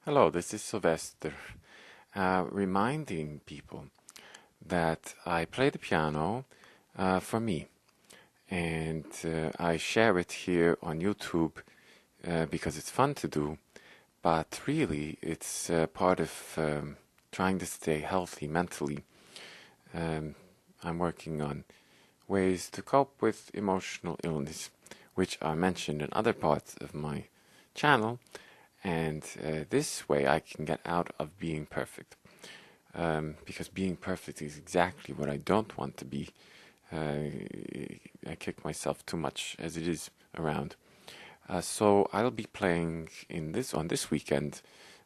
Hello, this is Sylvester, reminding people that I play the piano for me, and I share it here on YouTube because it's fun to do, but really it's part of trying to stay healthy mentally. Um, I'm working on ways to cope with emotional illness, which are mentioned in other parts of my channel. And this way I can get out of being perfect. Because being perfect is exactly what I don't want to be. I kick myself too much as it is around. So I'll be playing on this weekend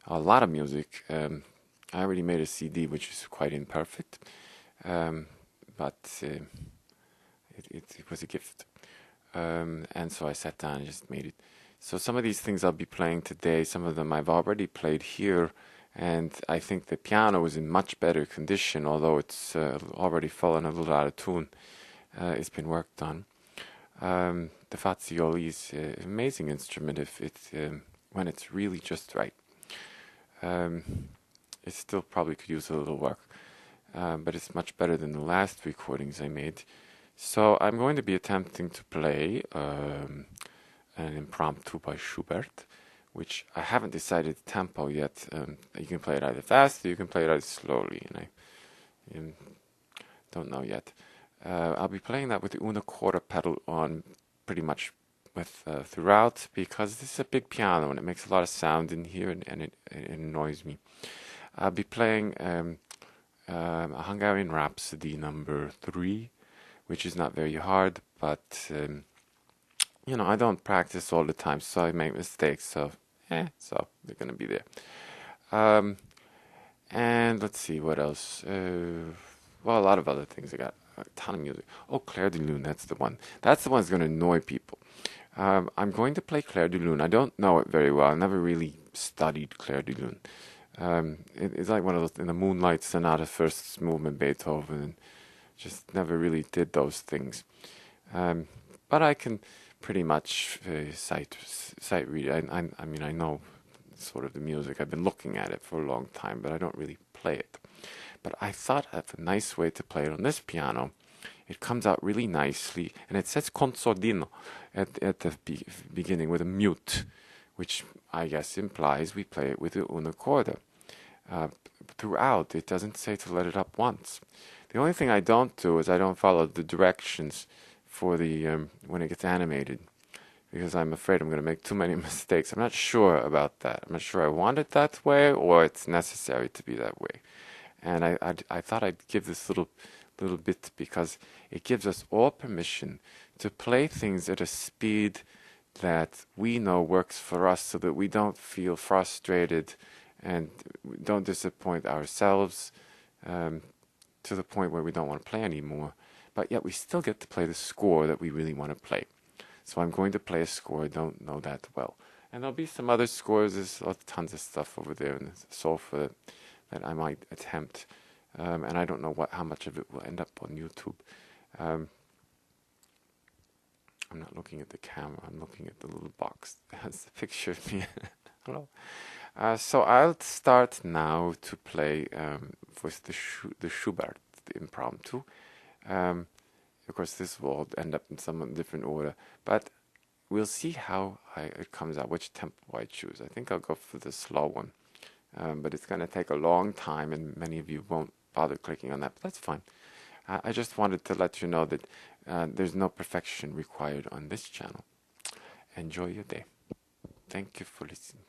a lot of music. I already made a CD which is quite imperfect, but it was a gift. And so I sat down and just made it. So some of these things I'll be playing today, some of them I've already played here, and I think the piano is in much better condition, although it's already fallen a little out of tune. It's been worked on. The Fazioli is an amazing instrument if when it's really just right. It still probably could use a little work, but it's much better than the last recordings I made. So I'm going to be attempting to play an impromptu by Schubert, which I haven't decided the tempo yet. You can play it either fast or you can play it either slowly, and I don't know yet. I'll be playing that with the una quarter pedal on pretty much with throughout, because this is a big piano and it makes a lot of sound in here, and it annoys me. I'll be playing a Hungarian Rhapsody number 3, which is not very hard, but I don't practice all the time, so I make mistakes. So they're gonna be there. And let's see what else. Well, a lot of other things. I got a ton of music. Oh, Claire de Lune, that's the one. That's the one that's gonna annoy people. I'm going to play Claire de Lune. I don't know it very well. I never really studied Claire de Lune. It's like one of those in the Moonlight Sonata, first movement, Beethoven, and just never really did those things. But I can pretty much sight read. I mean, I know sort of the music. I've been looking at it for a long time, but I don't really play it. But I thought that's a nice way to play it on this piano. It comes out really nicely, and it says consordino at the beginning with a mute, which I guess implies we play it with the una corda. Throughout, it doesn't say to let it up once. The only thing I don't do is I don't follow the directions for the when it gets animated, because I'm afraid I'm going to make too many mistakes. I'm not sure about that. I'm not sure I want it that way or it's necessary to be that way. And I thought I'd give this little bit because it gives us all permission to play things at a speed that we know works for us, so that we don't feel frustrated and don't disappoint ourselves to the point where we don't want to play anymore. But yet we still get to play the score that we really want to play. So I'm going to play a score I don't know that well. And there'll be some other scores. There's tons of stuff over there in the sofa that I might attempt. And I don't know how much of it will end up on YouTube. I'm not looking at the camera. I'm looking at the little box that has the picture of me. Hello. So I'll start now to play with the Schubert, the impromptu. Of course, this will end up in some different order, but we'll see how it comes out, which tempo I choose. I think I'll go for the slow one, but it's going to take a long time, and many of you won't bother clicking on that, but that's fine. I just wanted to let you know that there's no perfection required on this channel. Enjoy your day. Thank you for listening.